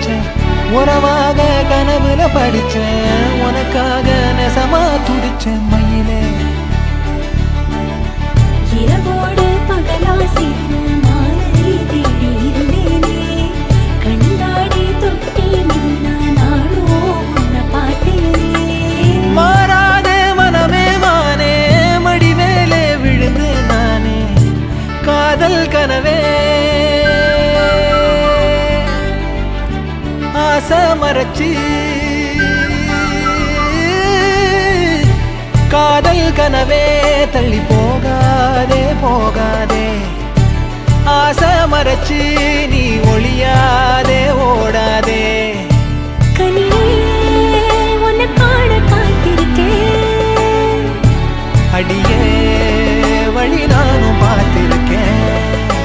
நினைச்சேன் உறவாக கனவுல படிச்சேன் உனக்காக நெசமா துடிச்சேன் மயிலே இரவோடு பகலா சேர மாலை தேடி இருந்தேனே கண்ணாடி தொட்டி நின்னா நாளோ உன்னை பார்த்தேனே மாறாதே மனமே மானே மடி மேலே விழுந்து நானே காதல் கனவே ஆசை மறைச்சி காதல் கனவே தள்ளி போகாதே போகாதே ஆசை மறைச்சி நீ ஒளியா